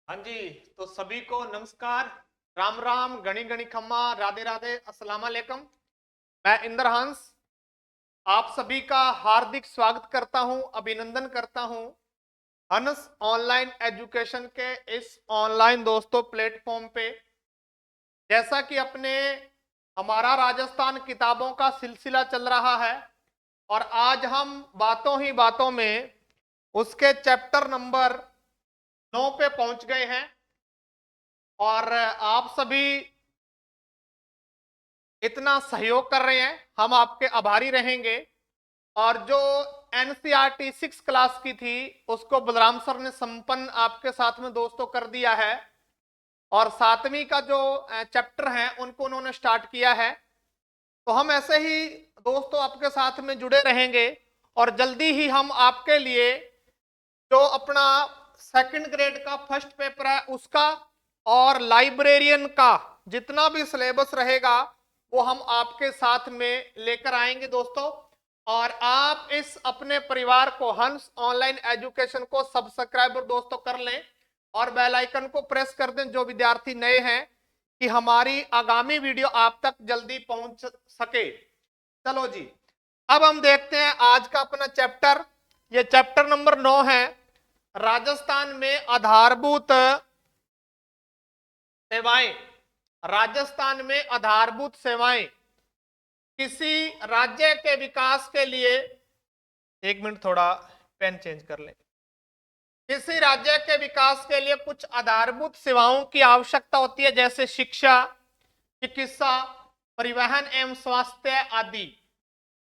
हाँ जी। तो सभी को नमस्कार, राम राम, गणी गणी खम्मा, राधे राधे, अस्सलाम वालेकुम। मैं इंद्र हंस आप सभी का हार्दिक स्वागत करता हूं, अभिनंदन करता हूं हंस ऑनलाइन एजुकेशन के इस ऑनलाइन दोस्तों प्लेटफॉर्म पे। जैसा कि अपने हमारा राजस्थान किताबों का सिलसिला चल रहा है और आज हम बातों ही बातों में उसके चैप्टर नंबर 9 पे पहुंच गए हैं और आप सभी इतना सहयोग कर रहे हैं, हम आपके आभारी रहेंगे। और जो एनसीईआरटी 6 क्लास की थी उसको बलराम सर ने संपन्न आपके साथ में दोस्तों कर दिया है और 7वीं का जो चैप्टर है उनको उन्होंने स्टार्ट किया है। तो हम ऐसे ही दोस्तों आपके साथ में जुड़े रहेंगे और जल्दी ही हम आपके लिए जो अपना सेकंड ग्रेड का फर्स्ट पेपर है उसका और लाइब्रेरियन का जितना भी सिलेबस रहेगा वो हम आपके साथ में लेकर आएंगे दोस्तों। और आप इस अपने परिवार को हंस ऑनलाइन एजुकेशन को सब्सक्राइबर दोस्तों कर लें और बेल आइकन को प्रेस कर दें जो विद्यार्थी नए हैं कि हमारी आगामी वीडियो आप तक जल्दी पहुंच सके। चलो जी, अब हम देखते हैं आज का अपना चैप्टर। ये चैप्टर नंबर 9 है, राजस्थान में आधारभूत सेवाएं। राजस्थान में आधारभूत सेवाएं किसी राज्य के विकास के लिए, एक मिनट थोड़ा पेन चेंज कर लें। किसी राज्य के विकास के लिए कुछ आधारभूत सेवाओं की आवश्यकता होती है जैसे शिक्षा, चिकित्सा, परिवहन एवं स्वास्थ्य आदि।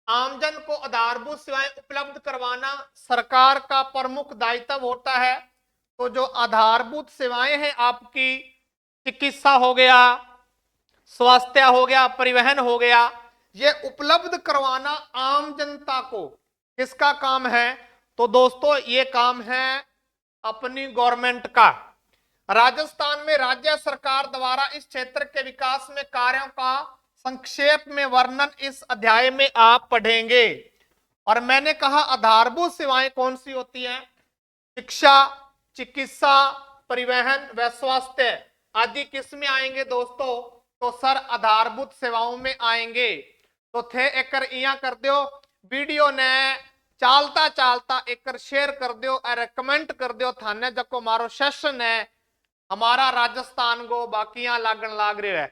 आमजन को आधारभूत सेवाएं उपलब्ध करवाना सरकार का प्रमुख दायित्व होता है। तो जो आधारभूत सेवाएं हैं आपकी, चिकित्सा हो गया, स्वास्थ्य हो गया, परिवहन हो गया, ये उपलब्ध करवाना आम जनता को किसका काम है? तो दोस्तों ये काम है अपनी गवर्नमेंट का। राजस्थान में राज्य सरकार द्वारा इस क्षेत्र के विकास में कार्यों का संक्षेप में वर्णन इस अध्याय में आप पढ़ेंगे। और मैंने कहा आधारभूत सेवाएं कौन सी होती हैं? शिक्षा, चिकित्सा, परिवहन व स्वास्थ्य आदि किस में आएंगे दोस्तों? तो सर आधारभूत सेवाओं में आएंगे। तो थे एक इया कर दो, वीडियो ने चालता चालता एक शेयर कर दो और कमेंट कर दो थाने जको मारो सेशन है हमारा राजस्थान को बाकियां लागन लाग रहे है।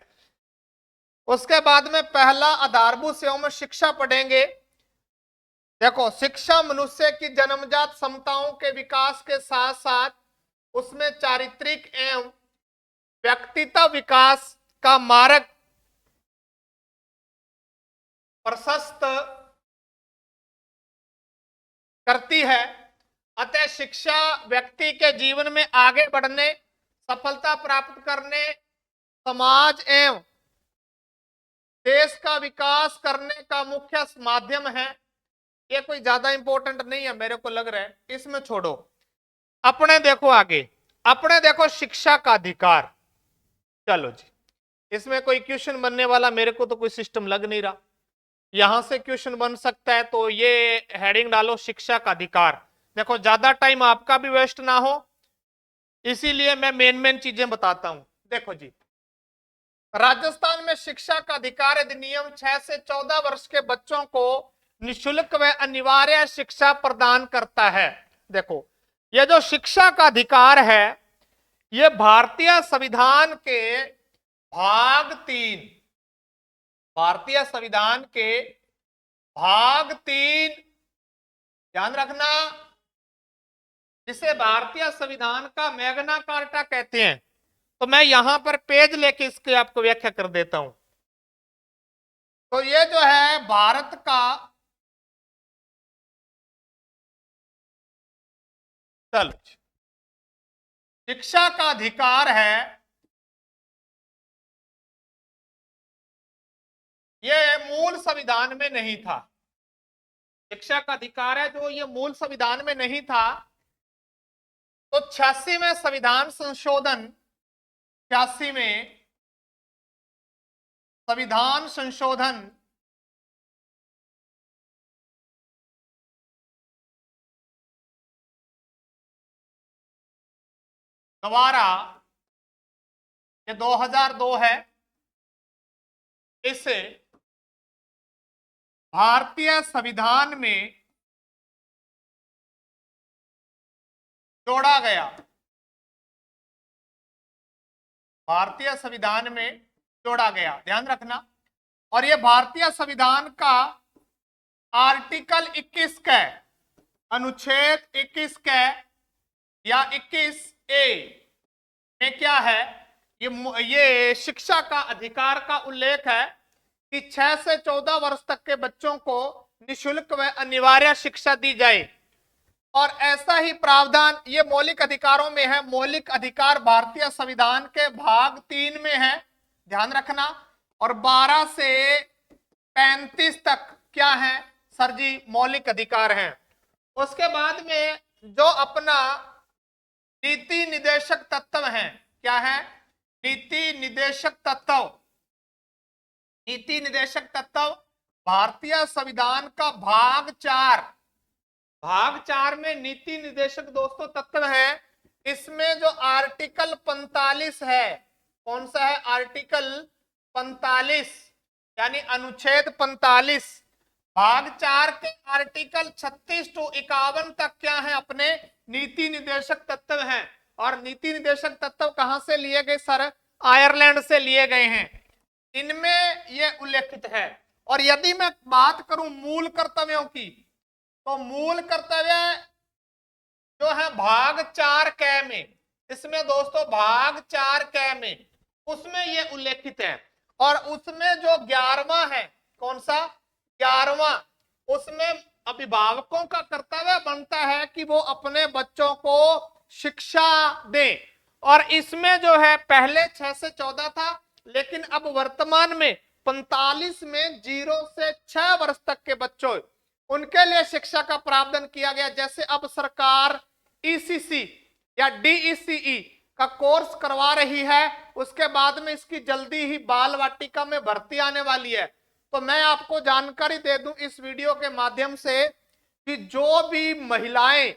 उसके बाद में पहला आधारभूत सेवाओं में शिक्षा पढ़ेंगे। देखो, शिक्षा मनुष्य की जन्मजात क्षमताओं के विकास के साथ साथ उसमें चारित्रिक एवं व्यक्तित्व विकास का मार्ग प्रशस्त करती है। अतः शिक्षा व्यक्ति के जीवन में आगे बढ़ने, सफलता प्राप्त करने, समाज एवं देश का विकास करने का मुख्य माध्यम है। ये कोई ज्यादा इंपॉर्टेंट नहीं है मेरे को लग रहा है, इसमें छोड़ो। अपने देखो आगे, अपने देखो शिक्षा का अधिकार। चलो जी, इसमें कोई क्वेश्चन बनने वाला मेरे को तो कोई सिस्टम लग नहीं रहा। यहां से क्वेश्चन बन सकता है तो ये हेडिंग डालो शिक्षा का अधिकार। देखो ज्यादा टाइम आपका भी वेस्ट ना हो इसीलिए मैं मेन मेन चीजें बताता हूं। देखो जी, राजस्थान में शिक्षा का अधिकार अधिनियम 6 से 14 वर्ष के बच्चों को निशुल्क व अनिवार्य शिक्षा प्रदान करता है। देखो, यह जो शिक्षा का अधिकार है यह भारतीय संविधान के भाग 3, भारतीय संविधान के भाग 3, ध्यान रखना, जिसे भारतीय संविधान का मैग्ना कार्टा कहते हैं। तो मैं यहां पर पेज लेके इसकी आपको व्याख्या कर देता हूं। तो ये जो है भारत का, चल, शिक्षा का अधिकार है, ये मूल संविधान में नहीं था। शिक्षा का अधिकार है जो ये मूल संविधान में नहीं था। तो 86 में संविधान संशोधन, 86 में संविधान संशोधन द्वारा, ये 2002 है, इसे भारतीय संविधान में जोड़ा गया। भारतीय संविधान में जोड़ा गया, ध्यान रखना। और ये भारतीय संविधान का आर्टिकल 21 का, अनुच्छेद 21 का या 21A में क्या है, ये शिक्षा का अधिकार का उल्लेख है कि 6 से 14 वर्ष तक के बच्चों को निशुल्क व अनिवार्य शिक्षा दी जाए। और ऐसा ही प्रावधान ये मौलिक अधिकारों में है। मौलिक अधिकार भारतीय संविधान के भाग 3 में है, ध्यान रखना। और 12 से 35 तक क्या है सर जी, मौलिक अधिकार हैं। उसके बाद में जो अपना नीति निदेशक तत्व है, क्या है, नीति निदेशक तत्व। नीति निदेशक तत्व भारतीय संविधान का भाग 4, भाग 4 में नीति निदेशक दोस्तों तत्व है। इसमें जो आर्टिकल 45 है, कौन सा है, आर्टिकल 45 यानी अनुच्छेद 45, भाग 4 के आर्टिकल 36 to 51 तक क्या है, अपने नीति निदेशक तत्व हैं। और नीति निदेशक तत्व कहां से लिए गए सर, आयरलैंड से लिए गए हैं। इनमें यह उल्लेखित है। और यदि मैं बात करूं मूल कर्तव्यों की, तो मूल कर्तव्य जो है भाग 4 क में, इसमें दोस्तों भाग 4 क में उसमें ये उल्लेखित है। और उसमें जो 11वां है, कौन सा, 11वां, उसमें अभिभावकों का कर्तव्य बनता है कि वो अपने बच्चों को शिक्षा दें। और इसमें जो है पहले 6 से 14 था, लेकिन अब वर्तमान में 45 में 0 से 6 वर्ष तक के बच्चों, उनके लिए शिक्षा का प्रावधान किया गया। जैसे अब सरकार ईसीसी या डीईसीई का कोर्स करवा रही है, उसके बाद में इसकी जल्दी ही बाल वाटिका में भर्ती आने वाली है। तो मैं आपको जानकारी दे दूं इस वीडियो के माध्यम से कि जो भी महिलाएं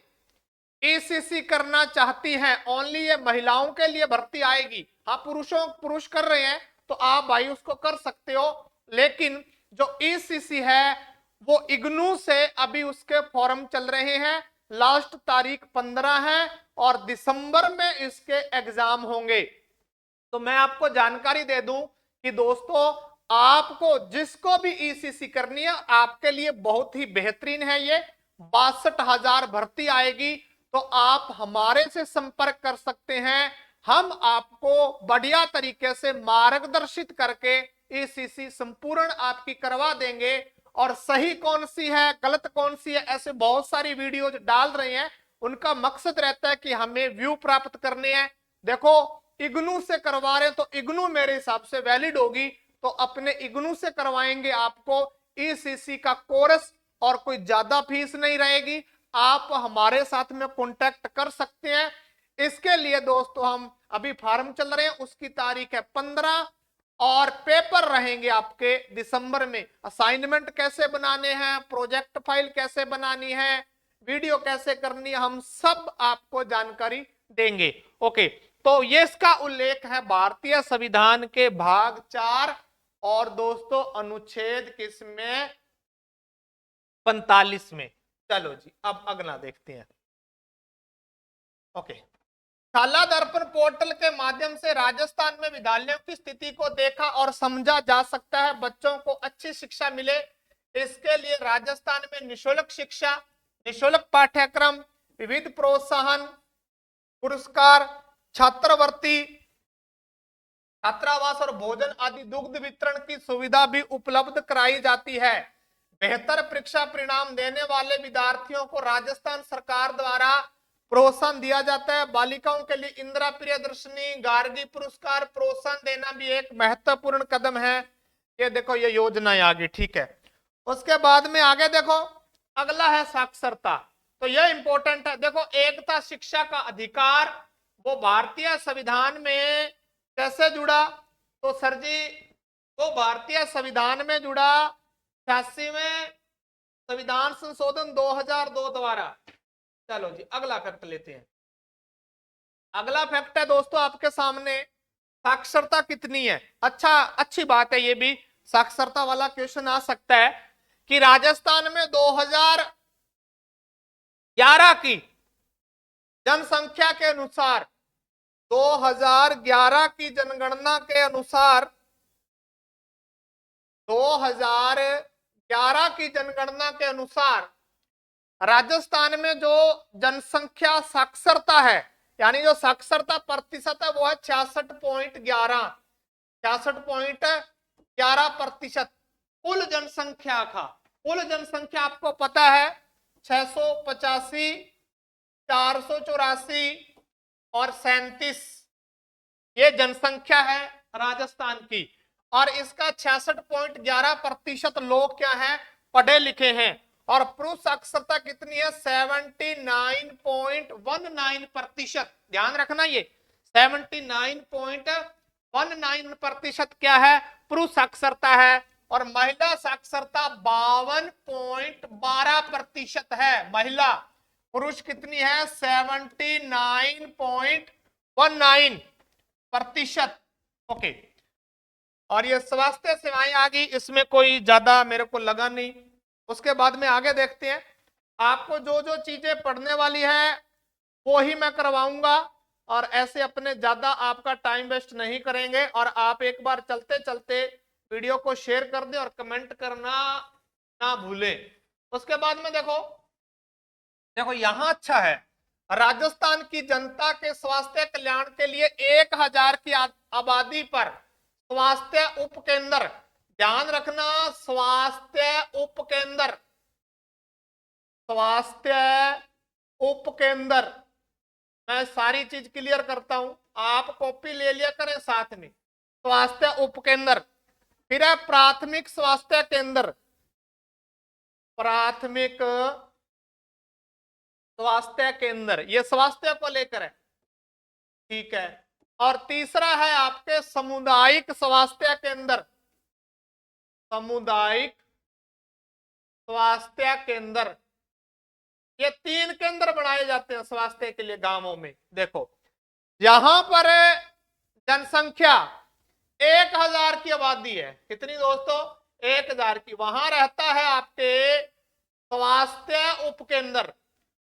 ईसीसी करना चाहती हैं, ओनली ये महिलाओं के लिए भर्ती आएगी। हाँ, पुरुष कर रहे हैं तो आप भाई उसको कर सकते हो, लेकिन जो ईसीसी है वो इग्नू से अभी उसके फॉर्म चल रहे हैं। लास्ट तारीख 15 है और दिसंबर में इसके एग्जाम होंगे। तो मैं आपको जानकारी दे दूं कि दोस्तों, आपको जिसको भी ईसीसी करनी है, आपके लिए बहुत ही बेहतरीन है ये। 62,000 भर्ती आएगी, तो आप हमारे से संपर्क कर सकते हैं। हम आपको बढ़िया तरीके से मार्गदर्शित करके ईसीसी संपूर्ण आपकी करवा देंगे। और सही कौन सी है, गलत कौन सी है, ऐसे बहुत सारी वीडियो डाल रहे हैं। उनका मकसद रहता है कि हमें व्यू प्राप्त करने हैं। देखो, इग्नू से करवा रहे हैं तो इग्नू मेरे हिसाब से वैलिड होगी, तो अपने इग्नू से करवाएंगे आपको ईसीसी का कोर्स, और कोई ज्यादा फीस नहीं रहेगी। आप हमारे साथ में कांटेक्ट कर सकते हैं। इसके लिए दोस्तों हम अभी फॉर्म चल रहे हैं, उसकी तारीख है 15 और पेपर रहेंगे आपके दिसंबर में। असाइनमेंट कैसे बनाने हैं, प्रोजेक्ट फाइल कैसे बनानी है, वीडियो कैसे करनी है, हम सब आपको जानकारी देंगे। ओके, तो ये इसका उल्लेख है भारतीय संविधान के भाग 4 और दोस्तों अनुच्छेद किसमें, 45 में। चलो जी, अब अगला देखते हैं। ओके, शाला दर्पण पोर्टल के माध्यम से राजस्थान में विद्यालयों की स्थिति को देखा और समझा जा सकता है। बच्चों को अच्छी शिक्षा मिले, इसके लिए राजस्थान में निशुल्क शिक्षा, निशुल्क पाठ्यक्रम, विविध प्रोत्साहन पुरस्कार, छात्रवृत्ति, छात्रावास और भोजन आदि दुग्ध वितरण की सुविधा भी उपलब्ध कराई जाती है। बेहतर परीक्षा परिणाम देने वाले विद्यार्थियों को राजस्थान सरकार द्वारा प्रोत्साहन दिया जाता है। बालिकाओं के लिए इंदिरा प्रियदर्शनी गार्गी पुरस्कार प्रोत्साहन देना भी एक महत्वपूर्ण कदम है। ये देखो, ये योजना आ गई, ठीक है। उसके बाद में आगे देखो, अगला है साक्षरता। तो यह इंपॉर्टेंट है। देखो, एकता शिक्षा का अधिकार वो भारतीय संविधान में कैसे जुड़ा, तो सर जी वो भारतीय संविधान में जुड़ा 86वें संविधान संशोधन 2002 द्वारा। चलो जी, अगला कर लेते हैं। अगला फैक्ट है दोस्तों आपके सामने, साक्षरता कितनी है। अच्छा, अच्छी बात है, ये भी साक्षरता वाला क्वेश्चन आ सकता है कि राजस्थान में 2011 की जनसंख्या के अनुसार, 2011 की जनगणना के अनुसार, 2011 की जनगणना के अनुसार राजस्थान में जो जनसंख्या साक्षरता है, यानी जो साक्षरता प्रतिशत है, वो है 66.11, 66.11%। कुल जनसंख्या का, कुल जनसंख्या आपको पता है 685, 484 और 37, ये जनसंख्या है राजस्थान की। और इसका 66.11% लोग क्या है, पढ़े लिखे हैं। और पुरुष साक्षरता कितनी है, 79.19%। ध्यान रखना, ये 79.19% क्या है, पुरुष साक्षरता है। और महिला साक्षरता 52.12% है महिला। पुरुष कितनी है, 79.19%। ओके, और ये स्वास्थ्य सेवाएं आ गई, इसमें कोई ज्यादा मेरे को लगा नहीं। उसके बाद में आगे देखते हैं, आपको जो जो चीजें पढ़ने वाली है वो ही मैं करवाऊंगा, और ऐसे अपने ज्यादा आपका टाइम वेस्ट नहीं करेंगे। और आप एक बार चलते चलते वीडियो को शेयर कर दें और कमेंट करना ना भूलें। उसके बाद में देखो देखो यहां अच्छा है, राजस्थान की जनता के स्वास्थ्य कल्याण के लिए 1000 की आबादी पर स्वास्थ्य उपकेंद्र, ध्यान रखना, स्वास्थ्य उपकेंद्र, स्वास्थ्य उपकेंद्र, मैं सारी चीज क्लियर करता हूं, आप कॉपी ले लिया करें साथ में। स्वास्थ्य उपकेंद्र, फिर है प्राथमिक स्वास्थ्य केंद्र, प्राथमिक स्वास्थ्य केंद्र, ये स्वास्थ्य को लेकर है, ठीक है। और तीसरा है आपके सामुदायिक स्वास्थ्य केंद्र, सामुदायिक स्वास्थ्य केंद्र। ये 3 केंद्र बनाए जाते हैं स्वास्थ्य के लिए गांवों में। देखो यहां पर जनसंख्या 1000 की आबादी है, कितनी दोस्तों, 1000 की, वहां रहता है आपके स्वास्थ्य उपकेंद्र।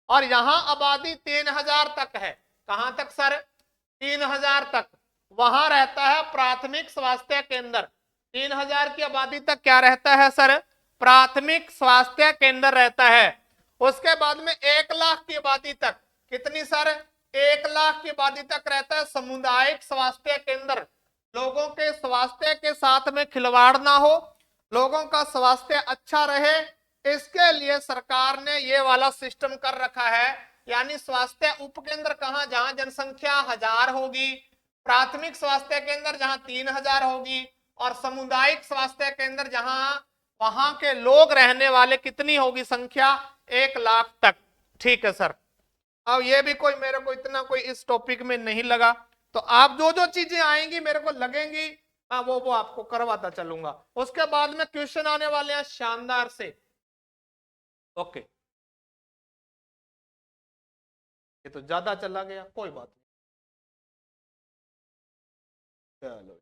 और यहां आबादी 3000 तक है, कहां तक सर, 3000 तक, वहां रहता है प्राथमिक स्वास्थ्य केंद्र। 3000 की आबादी तक क्या रहता है सर, प्राथमिक स्वास्थ्य केंद्र रहता है। उसके बाद में 1 लाख की आबादी तक, कितनी सर, 1 लाख की आबादी तक रहता है सामुदायिक स्वास्थ्य केंद्र। लोगों के स्वास्थ्य के साथ में खिलवाड़ ना हो, लोगों का स्वास्थ्य अच्छा रहे, इसके लिए सरकार ने ये वाला सिस्टम कर रखा है। यानी स्वास्थ्य उपकेंद्र कहां, जहां जनसंख्या 1000 होगी, प्राथमिक स्वास्थ्य केंद्र जहां 3000 होगी, और सामुदायिक स्वास्थ्य केंद्र जहां वहां के लोग रहने वाले कितनी होगी संख्या, 1 लाख तक। ठीक है सर, अब ये भी कोई मेरे को इतना कोई इस टॉपिक में नहीं लगा, तो आप जो जो चीजें आएंगी मेरे को लगेंगी, हाँ वो आपको करवाता चलूंगा। उसके बाद में क्वेश्चन आने वाले हैं शानदार से। ओके, ये तो ज्यादा चला गया, कोई बात नहीं, चलो।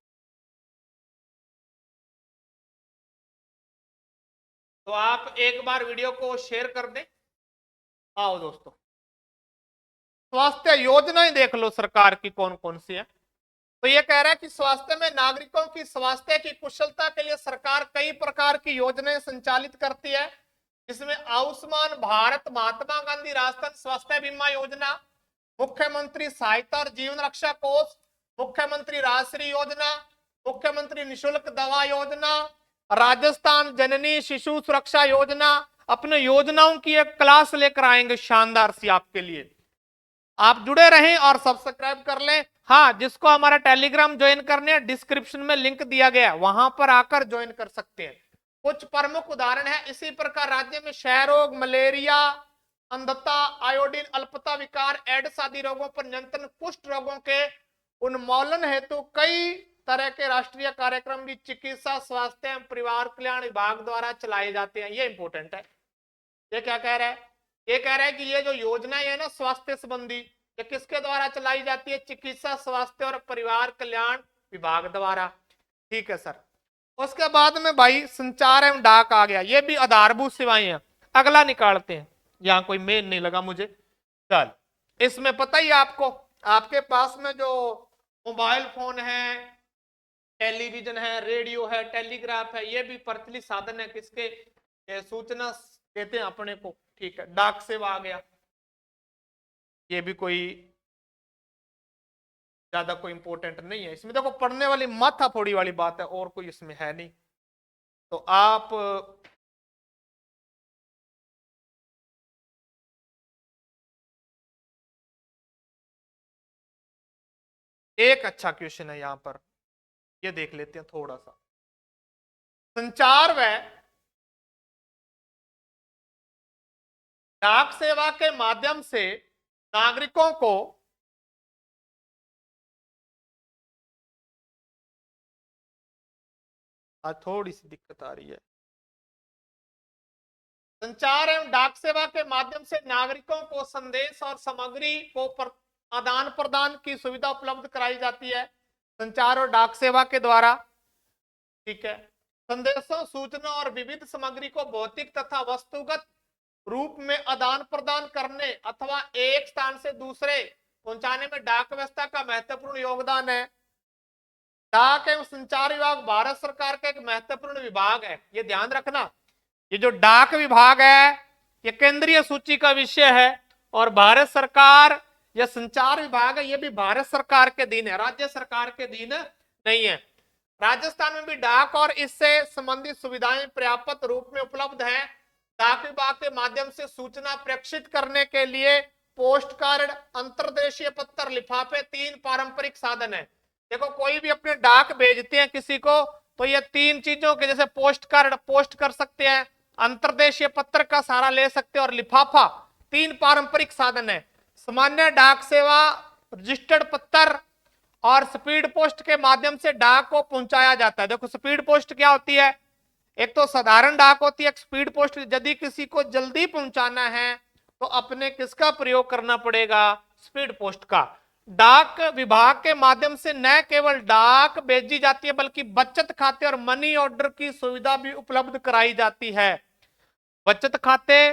तो आप एक बार वीडियो को शेयर कर दें। आओ दोस्तों, स्वास्थ्य योजनाएं देख लो सरकार की कौन कौन सी है। तो ये कह रहा है कि स्वास्थ्य में नागरिकों की स्वास्थ्य की कुशलता के लिए सरकार कई प्रकार की योजनाएं संचालित करती है। इसमें आयुष्मान भारत, महात्मा गांधी राष्ट्रीय स्वास्थ्य बीमा योजना, मुख्यमंत्री सहायता और जीवन रक्षा कोष, मुख्यमंत्री राष्ट्रीय योजना, मुख्यमंत्री निशुल्क दवा योजना, राजस्थान जननी शिशु सुरक्षा योजना। अपने योजनाओं की एक क्लास लेकर आएंगे शानदार सी आपके लिए। आप जुड़े रहें और सब्सक्राइब कर लें। हाँ, जिसको हमारा टेलीग्राम ज्वाइन करने हैं, डिस्क्रिप्शन में लिंक दिया गया है, वहां पर आकर ज्वाइन कर सकते हैं। कुछ प्रमुख उदाहरण है, इसी प्रकार राज्य में क्षय रोग, मलेरिया, अंधता, आयोडीन अल्पता विकार, एड्स आदि रोगों पर नियंत्रण, कुष्ठ रोगों के उन्मूलन हेतु कई तरह के राष्ट्रीय कार्यक्रम भी चिकित्सा स्वास्थ्य एवं परिवार कल्याण विभाग द्वारा चलाए जाते हैं। ये इंपॉर्टेंट है। ये क्या कह रहा है, ये कह रहा है कि ये जो योजनाएं है ना स्वास्थ्य संबंधी, ये किसके द्वारा चलाई जाती है? चिकित्सा स्वास्थ्य और परिवार कल्याण विभाग द्वारा। ठीक है सर। उसके बाद में भाई संचार एवं डाक आ गया, ये भी आधारभूत सेवाएं हैं। अगला निकालते हैं, यहां कोई मेन नहीं लगा मुझे। चल, इसमें पता ही आपको, आपके पास में जो मोबाइल फोन है, टेलीविजन है, रेडियो है, टेलीग्राफ है, ये भी प्रचलित साधन है किसके? सूचना देते हैं अपने को। ठीक है, डाक सेवा आ गया, ये भी कोई ज्यादा कोई इंपॉर्टेंट नहीं है। इसमें देखो पढ़ने वाली माथा फोड़ी वाली बात है, और कोई इसमें है नहीं। तो आप एक अच्छा क्वेश्चन है यहां पर, ये देख लेते हैं थोड़ा सा। संचार व डाक सेवा के माध्यम से नागरिकों को आज थोड़ी सी दिक्कत आ रही है। संचार एवं डाक सेवा के माध्यम से नागरिकों को संदेश और सामग्री को आदान प्रदान की सुविधा उपलब्ध कराई जाती है संचार और डाक सेवा के द्वारा। ठीक है, संदेशों, सूचना और विविध सामग्री को भौतिक तथा वस्तुगत रूप में आदान प्रदान करने अथवा एक स्थान से दूसरे पहुंचाने में डाक व्यवस्था का महत्वपूर्ण योगदान है। डाक एवं संचार विभाग भारत सरकार का एक महत्वपूर्ण विभाग है, ये ध्यान रखना। ये जो डाक विभाग है ये केंद्रीय सूची का विषय है, और भारत सरकार या संचार विभाग है ये भी भारत सरकार के अधीन है, राज्य सरकार के अधीन नहीं है। राजस्थान में भी डाक और इससे संबंधित सुविधाएं पर्याप्त रूप में उपलब्ध है। डाक विभाग के माध्यम से सूचना प्रेषित करने के लिए पोस्ट कार्ड, अंतरदेशीय पत्र, लिफाफे 3 पारंपरिक साधन है। देखो कोई भी अपने डाक भेजते हैं किसी को, तो ये 3 चीजों के, जैसे पोस्ट कार्ड पोस्ट कर सकते हैं, अंतरदेशीय पत्र का सहारा ले सकते हैं, और लिफाफा 3 पारंपरिक साधन है। सामान्य डाक सेवा रजिस्टर्ड पत्र और स्पीड पोस्ट के माध्यम से डाक को पहुंचाया जाता है। देखो स्पीड पोस्ट क्या होती है? एक तो साधारण डाक होती है, एक स्पीड पोस्ट। यदि किसी को जल्दी पहुंचाना है तो अपने किसका प्रयोग करना पड़ेगा? स्पीड पोस्ट का। डाक विभाग के माध्यम से न केवल डाक भेजी जाती है बल्कि बचत खाते और मनी ऑर्डर की सुविधा भी उपलब्ध कराई जाती है। बचत खाते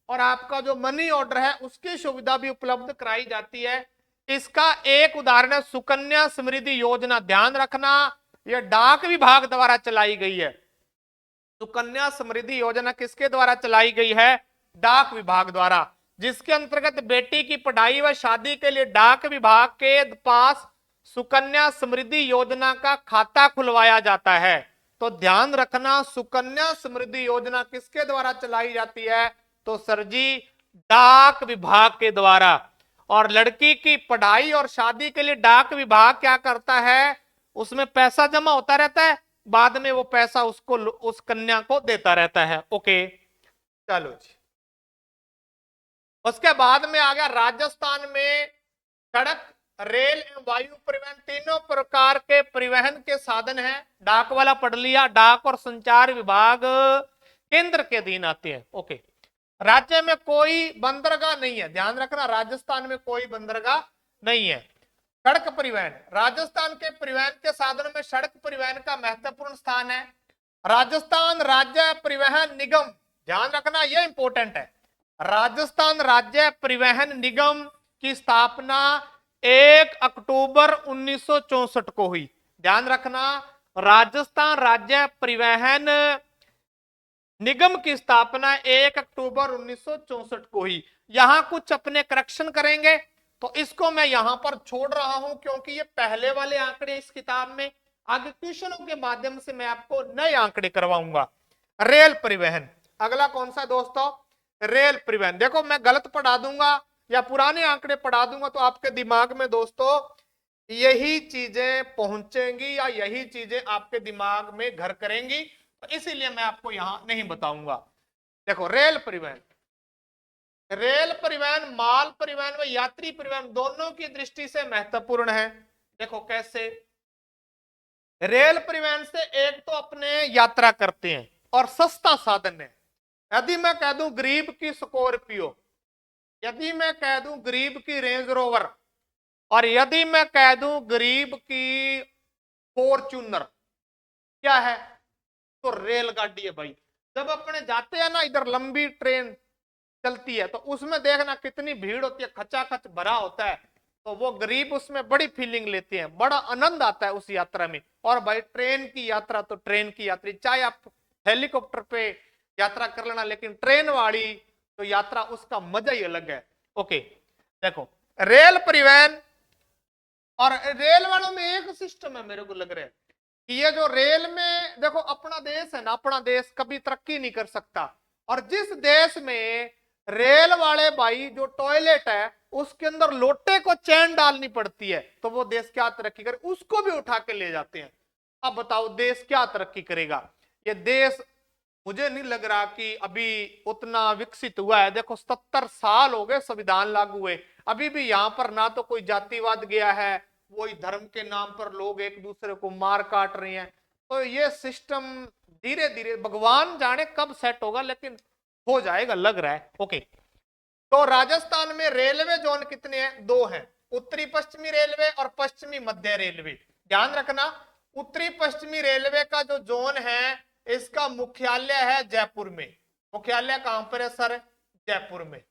और आपका जो मनी ऑर्डर है उसकी सुविधा भी उपलब्ध कराई जाती है। इसका एक उदाहरण है सुकन्या समृद्धि योजना। ध्यान रखना, यह डाक विभाग द्वारा चलाई गई है। सुकन्या समृद्धि योजना किसके द्वारा चलाई गई है? डाक विभाग द्वारा, जिसके अंतर्गत बेटी की पढ़ाई व शादी के लिए डाक विभाग के पास सुकन्या समृद्धि योजना का खाता खुलवाया जाता है। तो ध्यान रखना, सुकन्या समृद्धि योजना किसके द्वारा चलाई जाती है? तो सर जी डाक विभाग के द्वारा। और लड़की की पढ़ाई और शादी के लिए डाक विभाग क्या करता है? उसमें पैसा जमा होता रहता है, बाद में वो पैसा उसको, उस कन्या को देता रहता है। ओके, चलो जी। उसके बाद में आ गया राजस्थान में सड़क, रेल एवं वायु परिवहन, तीनों प्रकार के परिवहन के साधन हैं। डाक वाला पढ़ लिया। डाक और संचार विभाग केंद्र के अधीन आते हैं। ओके, राज्य में कोई बंदरगाह नहीं है। ध्यान रखना, राजस्थान में कोई बंदरगाह नहीं है। सड़क परिवहन, राजस्थान के परिवहन के साधनों में सड़क परिवहन का महत्वपूर्ण स्थान है। राजस्थान राज्य परिवहन निगम, ध्यान रखना यह इंपॉर्टेंट है, राजस्थान राज्य परिवहन निगम की स्थापना 1 अक्टूबर 1964 को हुई। ध्यान रखना, राजस्थान राज्य परिवहन निगम की स्थापना 1 अक्टूबर 1964 को हुई। यहां कुछ अपने करेक्शन करेंगे, तो इसको मैं यहां पर छोड़ रहा हूं क्योंकि ये पहले वाले आंकड़े इस किताब में, आगे क्वेश्चनों के माध्यम से मैं आपको नए आंकड़े करवाऊंगा। रेल परिवहन, अगला कौन सा दोस्तों? रेल परिवहन। देखो मैं गलत पढ़ा दूंगा या पुराने आंकड़े पढ़ा दूंगा तो आपके दिमाग में दोस्तों यही चीजें पहुंचेंगी या यही चीजें आपके दिमाग में घर करेंगी, तो इसीलिए मैं आपको यहां नहीं बताऊंगा। देखो रेल परिवहन, रेल परिवहन माल परिवहन व यात्री परिवहन दोनों की दृष्टि से महत्वपूर्ण है। देखो कैसे? रेल परिवहन से एक तो अपने यात्रा करते हैं और सस्ता साधन है। यदि मैं कह दूं गरीब की स्कॉर्पियो यदि मैं कह दूं गरीब की रेंज रोवर और यदि मैं कह दूं गरीब की फॉर्च्यूनर, क्या है? तो रेलगाड़ी है भाई। जब अपने जाते हैं ना इधर, लंबी ट्रेन चलती है तो उसमें देखना कितनी भीड़ होती है, खचाखच भरा होता है। तो वो गरीब उसमें बड़ी फीलिंग लेते हैं, बड़ा आनंद आता है उस यात्रा में। और भाई ट्रेन की यात्रा तो ट्रेन की यात्री, चाहे आप हेलीकॉप्टर पे यात्रा कर लेना, लेकिन ट्रेन वाली तो यात्रा उसका मजा ही अलग है। ओके, देखो रेल परिवहन और रेल वालों में एक सिस्टम है, मेरे को लग रहा है कि ये जो रेल में देखो, अपना देश है ना, अपना देश कभी तरक्की नहीं कर सकता। और जिस देश में रेल वाले भाई जो टॉयलेट है उसके अंदर लोटे को चैन डालनी पड़ती है, तो वो देश क्या तरक्की करे, उसको भी उठा के ले जाते हैं। अब बताओ देश क्या तरक्की करेगा? ये देश मुझे नहीं लग रहा कि अभी उतना विकसित हुआ है। देखो 70 साल हो गए संविधान लागू हुए, अभी भी यहाँ पर ना तो कोई जातिवाद गया है, वही धर्म के नाम पर लोग एक दूसरे को मार काट रहे हैं। तो ये सिस्टम धीरे धीरे भगवान जाने कब सेट होगा, लेकिन हो जाएगा लग रहा है। ओके, तो राजस्थान में रेलवे जोन कितने हैं? 2 हैं, उत्तरी पश्चिमी रेलवे और पश्चिमी मध्य रेलवे। ध्यान रखना, उत्तरी पश्चिमी रेलवे का जो जोन है इसका मुख्यालय है जयपुर में। मुख्यालय कहां पर है सर? जयपुर में।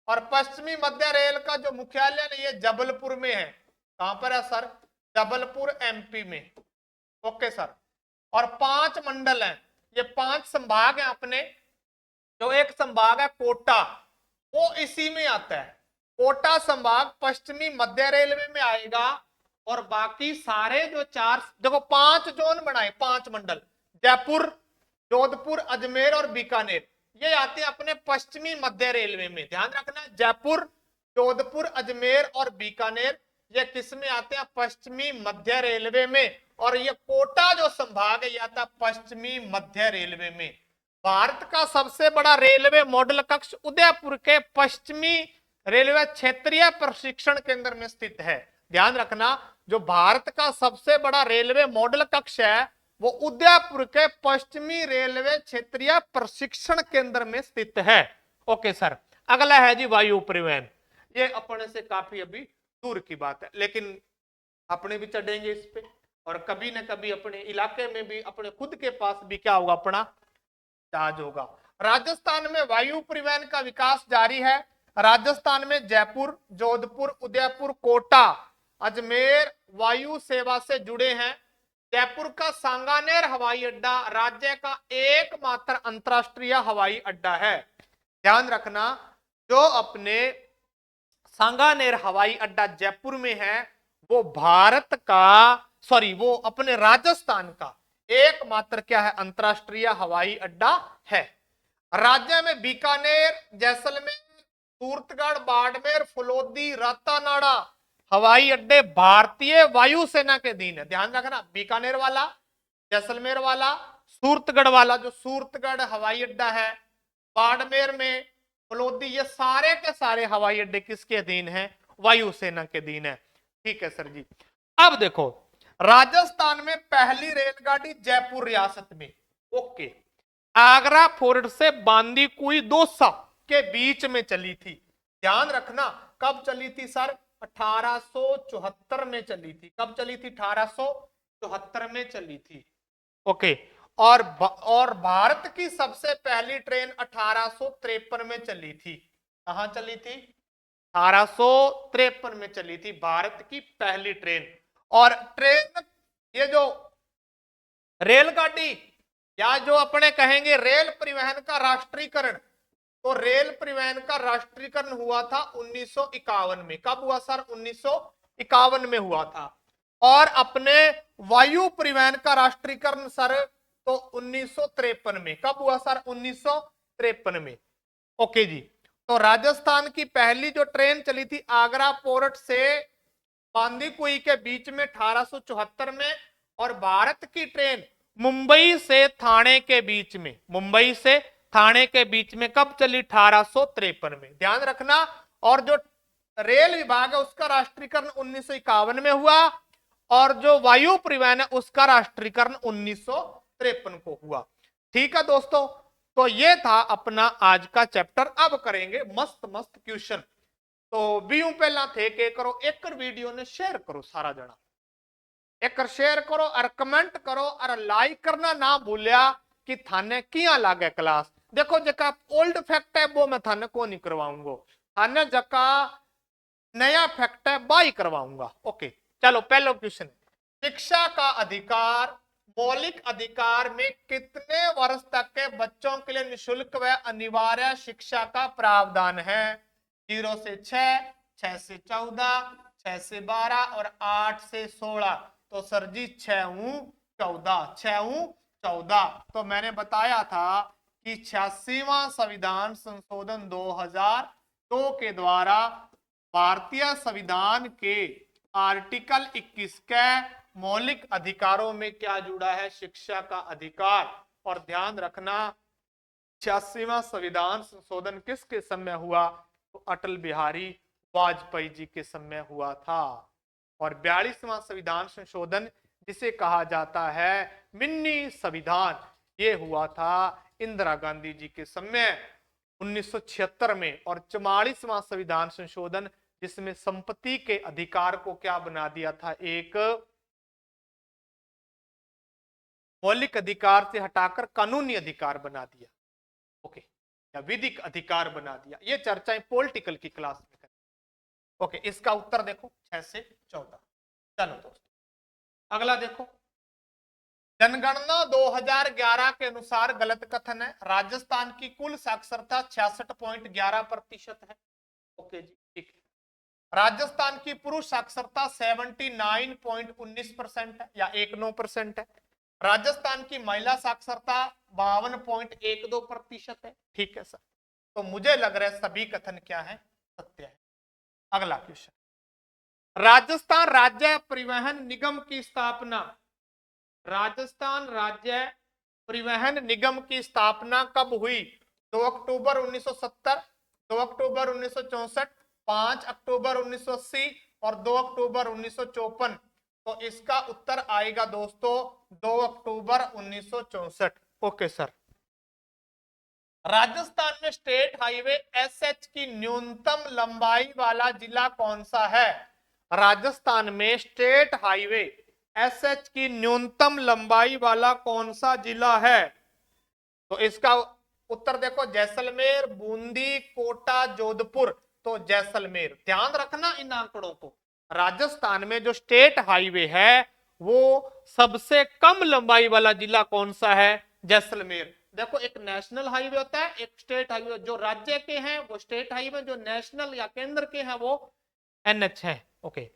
और पश्चिमी मध्य रेल का जो मुख्यालय है ये जबलपुर में है। कहां पर है सर? जबलपुर एमपी में। Okay sir. और 5 मंडल हैं, ये 5 संभाग हैं अपने। जो एक संभाग है कोटा, वो इसी में आता है। कोटा संभाग पश्चिमी मध्य रेलवे में आएगा। और बाकी सारे जो 4 देखो 5 जोन बनाए, 5 मंडल, जयपुर, जोधपुर, अजमेर और बीकानेर, ये आते हैं अपने पश्चिमी मध्य रेलवे में। ध्यान रखना, जयपुर, जोधपुर, अजमेर और बीकानेर ये किस में आते हैं? पश्चिमी मध्य रेलवे में। और ये कोटा जो संभाग है ये आता पश्चिमी मध्य रेलवे में। भारत का सबसे बड़ा रेलवे मॉडल कक्ष उदयपुर के पश्चिमी रेलवे क्षेत्रीय प्रशिक्षण केंद्र में स्थित है। ध्यान रखना, जो भारत का सबसे बड़ा रेलवे मॉडल कक्ष है वो उदयपुर के पश्चिमी रेलवे क्षेत्रीय प्रशिक्षण केंद्र में स्थित है। ओके सर, अगला है जी वायु परिवहन। ये अपने से काफी अभी दूर की बात है, लेकिन अपने भी चढ़ेंगे इस पे, और कभी न कभी अपने इलाके में भी, अपने खुद के पास भी क्या होगा? अपना जहाज होगा। राजस्थान में वायु परिवहन का विकास जारी है। राजस्थान में जयपुर, जोधपुर, उदयपुर, कोटा, अजमेर वायु सेवा से जुड़े हैं। जयपुर का सांगानेर हवाई अड्डा राज्य का एकमात्र अंतरराष्ट्रीय हवाई अड्डा है। ध्यान रखना, जो अपने सांगानेर हवाई अड्डा जयपुर में है वो भारत का, सॉरी वो अपने राजस्थान का एकमात्र क्या है? अंतरराष्ट्रीय हवाई अड्डा है। राज्य में बीकानेर, जैसलमेर, सूरतगढ़, बाड़मेर, फलोदी, रातानाडा हवाई अड्डे भारतीय वायुसेना के अधीन है। ध्यान रखना, बीकानेर वाला, जैसलमेर वाला, सूरतगढ़ वाला, जो सूरतगढ़ हवाई अड्डा है, बाड़मेर में, फलोदी, ये सारे के सारे हवाई अड्डे किसके अधीन है? वायुसेना के अधीन है। ठीक है सर जी। अब देखो, राजस्थान में पहली रेलगाड़ी जयपुर रियासत में, ओके, आगरा फोर्ट से बांदीकुई दौसा के बीच में चली थी। ध्यान रखना, कब चली थी सर? 1874 में चली थी। कब चली थी? 1874 में चली थी। ओके, और भारत की सबसे पहली ट्रेन 1853 में चली थी। कहां चली थी? 1853 में चली थी भारत की पहली ट्रेन। और ट्रेन, ये जो रेलगाड़ी या जो अपने कहेंगे रेल परिवहन का राष्ट्रीयकरण, तो रेल परिवहन का राष्ट्रीयकरण हुआ था 1951 में। कब हुआ सर? 1951 में हुआ था। और अपने वायु परिवहन का राष्ट्रीयकरण सर तो 1953 में। कब हुआ सर? 1953 में। ओके जी। तो राजस्थान की पहली जो ट्रेन चली थी आगरा पोर्ट से बांदीकुई के बीच में 1874 में, और भारत की ट्रेन मुंबई से थाने के बीच में, मुंबई से थाने के बीच में कब चली? 1853 में। ध्यान रखना, और जो रेल विभाग है उसका राष्ट्रीयकरण 1951 में हुआ, और जो वायु परिवहन है उसका राष्ट्रीयकरण 1953 को हुआ। ठीक है दोस्तों, तो ये था अपना आज का चैप्टर। अब करेंगे मस्त मस्त क्वेश्चन। तो बीयू पहला थे के करो एक वीडियो ने शेयर करो सारा जना, एक शेयर करो और कमेंट करो और लाइक करना ना भूलिया कि थाने किया लागे क्लास। देखो जका ओल्ड फैक्ट है वो मैं थाने को नहीं करवाऊंगा, थाने जका नया फैक्ट है बाई करवाऊंगा। ओके चलो पहला क्वेश्चन, शिक्षा का अधिकार मौलिक अधिकार में कितने वर्ष तक के बच्चों के लिए निशुल्क व अनिवार्य शिक्षा का प्रावधान है? 0 से 6, 6 से 14, 6 से 12 और 8 से 16। तो सर जी 6×14, 6×14। तो मैंने बताया था कि 86वां संविधान संशोधन 2002 के द्वारा भारतीय संविधान के आर्टिकल 21 के मौलिक अधिकारों में क्या जुड़ा है? शिक्षा का अधिकार। और ध्यान रखना 86वां संविधान संशोधन किसके समय हुआ? तो अटल बिहारी वाजपेयी जी के समय हुआ था। और 42वां संविधान संशोधन जिसे कहा जाता है मिनी संविधान, ये हुआ था इंदिरा गांधी जी के समय 1976 में। और 44वां संविधान संशोधन जिसमें संपत्ति के अधिकार को क्या बना दिया था? एक मौलिक अधिकार से हटाकर कानूनी अधिकार बना दिया। ओके, या विधिक अधिकार बना दिया। ये चर्चाएं पॉलिटिकल की क्लास में करें। ओके, इसका उत्तर देखो 6 से 14। चलो दोस्तों अगला देखो, जनगणना 2011 के अनुसार गलत कथन है, राजस्थान की कुल साक्षरता 66.11% है। ओके जी ठीक है। राजस्थान की पुरुष साक्षरता 79.19% है या 19% है। राजस्थान की महिला साक्षरता 52.12% है। ठीक है सर, तो मुझे लग रहा है सभी कथन क्या है? सत्य है। अगला क्वेश्चन, राजस्थान राज्य परिवहन निगम की स्थापना, राजस्थान राज्य परिवहन निगम की स्थापना कब हुई? 2 अक्टूबर 1970, 2 अक्टूबर 1964, 5 अक्टूबर 1980 और 2 अक्टूबर 1954। तो इसका उत्तर आएगा दोस्तों 2 अक्टूबर 1964। ओके सर, राजस्थान में स्टेट हाईवे एसएच की न्यूनतम लंबाई वाला जिला कौन सा है? राजस्थान में स्टेट हाईवे एसएच की न्यूनतम लंबाई वाला कौन सा जिला है? तो इसका उत्तर देखो जैसलमेर, बूंदी, कोटा, जोधपुर। तो जैसलमेर। ध्यान रखना इन आंकड़ों को, राजस्थान में जो स्टेट हाईवे है वो सबसे कम लंबाई वाला जिला कौन सा है? जैसलमेर। देखो एक नेशनल हाईवे होता है, एक स्टेट हाईवे। जो राज्य के हैं वो स्टेट हाईवे, जो नेशनल या केंद्र के हैं वो एनएच है। ओके,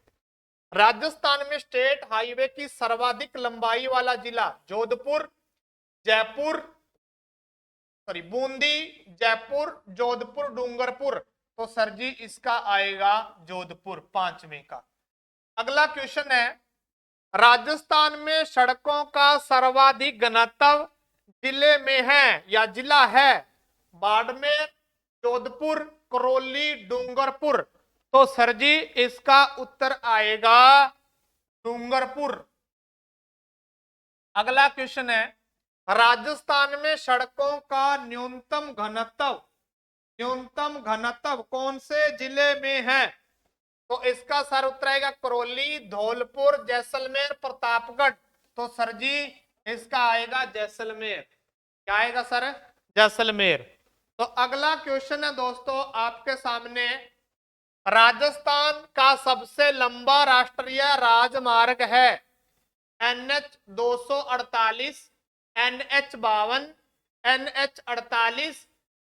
राजस्थान में स्टेट हाईवे की सर्वाधिक लंबाई वाला जिला जोधपुर, जयपुर, सॉरी बूंदी, जयपुर, जोधपुर, डूंगरपुर। तो सर जी इसका आएगा जोधपुर, 5वें का। अगला क्वेश्चन है, राजस्थान में सड़कों का सर्वाधिक घनत्व जिले में है या जिला है? बाड़मेर, जोधपुर, करौली, डूंगरपुर। तो सर जी इसका उत्तर आएगा डूंगरपुर। अगला क्वेश्चन है, राजस्थान में सड़कों का न्यूनतम घनत्व कौन से जिले में है? तो इसका सर उत्तर आएगा करौली, धौलपुर, जैसलमेर, प्रतापगढ़। तो सर जी इसका आएगा जैसलमेर। क्या आएगा सर? जैसलमेर। तो अगला क्वेश्चन है दोस्तों आपके सामने, राजस्थान का सबसे लंबा राष्ट्रीय राजमार्ग है NH 248, NH 52, NH 48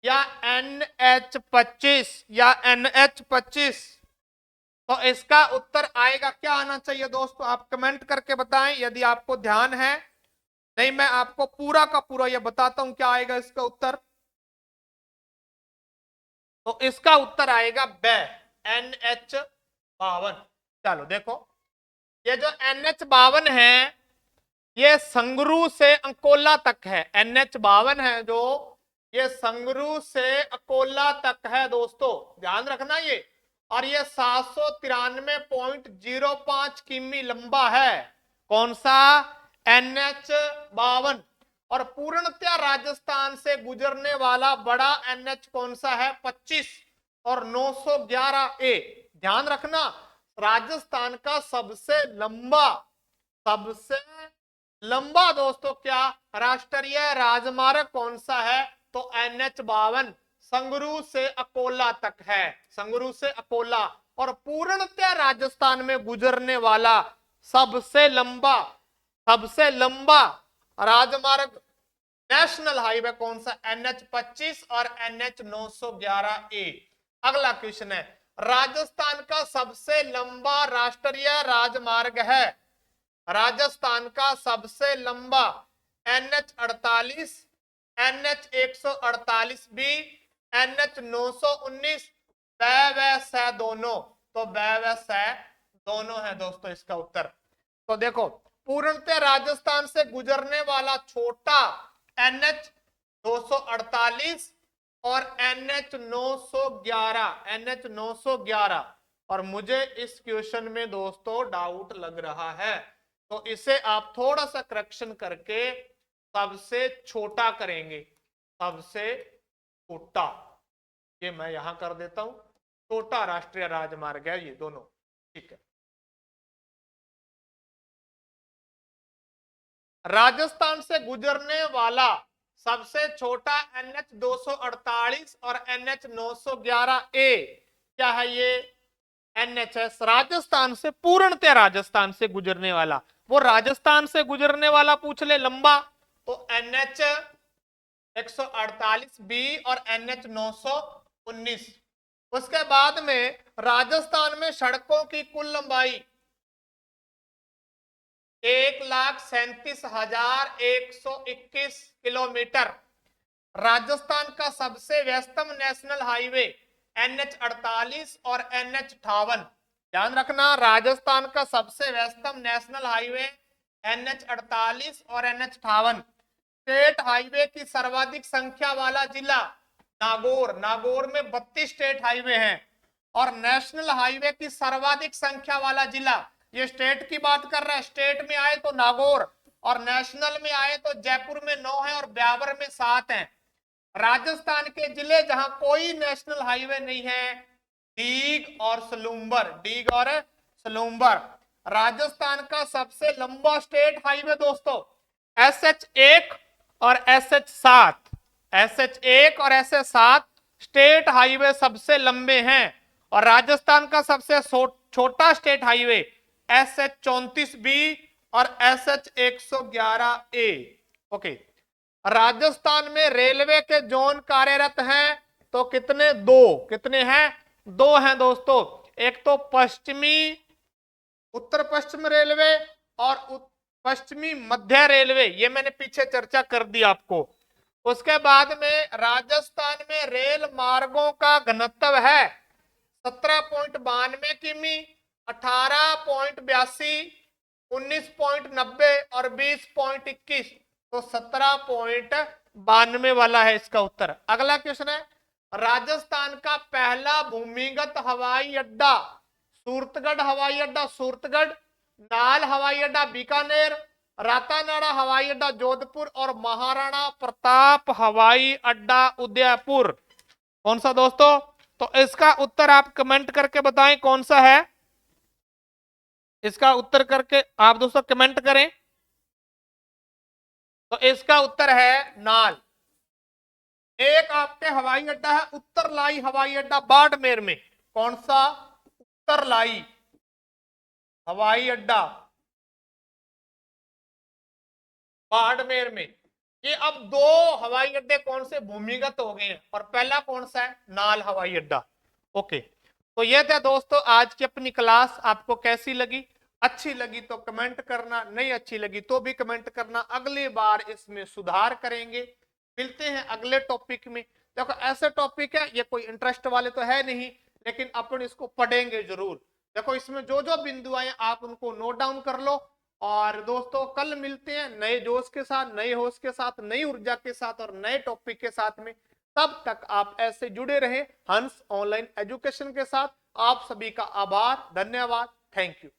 या NH 25 या NH 25। तो इसका उत्तर आएगा क्या आना चाहिए दोस्तों? आप कमेंट करके बताएं यदि आपको ध्यान है। नहीं मैं आपको पूरा का पूरा ये बताता हूं क्या आएगा इसका उत्तर। तो इसका उत्तर आएगा ब NH 52। चलो देखो, ये जो NH 52 है ये संगरू से अंकोला तक है। NH 52 है जो ये संगरू से अकोला तक है दोस्तों, ध्यान रखना ये। और ये 793.05 किमी लंबा है। कौन सा? NH 52। और पूर्णतया राजस्थान से गुजरने वाला बड़ा एनएच कौन सा है? 25 और 911A। ध्यान रखना, राजस्थान का सबसे लंबा दोस्तों क्या राष्ट्रीय राजमार्ग कौन सा है? तो NH52 संगरू से अकोला तक है, संगरू से अकोला। और पूर्णतः राजस्थान में गुजरने वाला सबसे लंबा राजमार्ग नेशनल हाईवे कौन सा? NH25 और NH911A। अगला क्वेश्चन है, राजस्थान का सबसे लंबा राष्ट्रीय राजमार्ग है, राजस्थान का सबसे लंबा NH48, NH148B, NH919, व दोनों। तो व दोनों है दोस्तों इसका उत्तर। तो देखो, पूर्णतः राजस्थान से गुजरने वाला छोटा NH248 और NH911। और मुझे इस क्वेश्चन में दोस्तों डाउट लग रहा है, तो इसे आप थोड़ा सा करेक्शन करके सबसे छोटा करेंगे, सबसे छोटा। ये मैं यहां कर देता हूं, छोटा राष्ट्रीय राजमार्ग है ये दोनों, ठीक है। राजस्थान से गुजरने वाला सबसे छोटा NH248 और NH911A क्या है? ये NHS राजस्थान से, पूर्णतः राजस्थान से गुजरने वाला। वो राजस्थान से गुजरने वाला पूछ ले लंबा, तो NH148B और NH919। उसके बाद में राजस्थान में सड़कों की कुल लंबाई 1,37,121 किलोमीटर। राजस्थान का सबसे व्यस्तम नेशनल हाईवे NH48 और NH58। ध्यान रखना, राजस्थान का सबसे व्यस्तम नेशनल हाईवे NH48 और NH58। स्टेट हाईवे की सर्वाधिक संख्या वाला जिला नागौर में 32 स्टेट हाईवे हैं। और नेशनल हाईवे की सर्वाधिक संख्या वाला जिला, ये स्टेट की बात कर रहा है, स्टेट में आए तो नागौर और नेशनल में आए तो जयपुर में 9 है और ब्यावर में 7 है। राजस्थान के जिले जहां कोई नेशनल हाईवे नहीं है, डीग और सलूम्बर। राजस्थान का सबसे लंबा स्टेट हाईवे दोस्तों SH1 और SH7 स्टेट हाईवे सबसे लंबे हैं। और राजस्थान का सबसे छोटा स्टेट हाईवे SH34B और SH111A। ओके, राजस्थान में रेलवे के जोन कार्यरत हैं तो कितने? 2। कितने हैं? 2 हैं दोस्तों। एक तो उत्तर पश्चिम रेलवे और पश्चिमी मध्य रेलवे, ये मैंने पीछे चर्चा कर दी आपको। उसके बाद में राजस्थान में रेल मार्गों का घनत्व है 17.92 किमी, 18.82, 19.90 और 20.21। तो 17.92 वाला है इसका उत्तर। अगला क्वेश्चन है, राजस्थान का पहला भूमिगत हवाई अड्डा सूरतगढ़ हवाई अड्डा सूरतगढ़, नाल हवाई अड्डा बीकानेर, रातानाड़ा हवाई अड्डा जोधपुर और महाराणा प्रताप हवाई अड्डा उदयपुर। कौन सा दोस्तों? तो इसका उत्तर आप कमेंट करके बताएं कौन सा है। इसका उत्तर करके आप दोस्तों कमेंट करें। तो इसका उत्तर है नाल। एक आपके हवाई अड्डा है उत्तरलाई हवाई अड्डा बाड़मेर में। कौन सा? उत्तरलाई हवाई अड्डा बाड़मेर में। ये अब 2 हवाई अड्डे कौन से भूमिगत हो गए हैं, और पहला कौन सा है? नाल हवाई अड्डा। ओके, तो ये था दोस्तों आज की अपनी क्लास। आपको कैसी लगी? अच्छी लगी तो कमेंट करना, नहीं अच्छी लगी तो भी कमेंट करना। अगली बार इसमें सुधार करेंगे। मिलते हैं अगले टॉपिक में। देखो, ऐसे टॉपिक है, ये कोई इंटरेस्ट वाले तो है नहीं, लेकिन अपन इसको पढ़ेंगे जरूर। देखो, इसमें जो जो बिंदु आए आप उनको नोट डाउन कर लो। और दोस्तों, कल मिलते हैं नए जोश के साथ, नए होश के साथ, नई ऊर्जा के साथ और नए टॉपिक के साथ में। तब तक आप ऐसे जुड़े रहे हंस ऑनलाइन एजुकेशन के साथ। आप सभी का आभार, धन्यवाद, थैंक यू।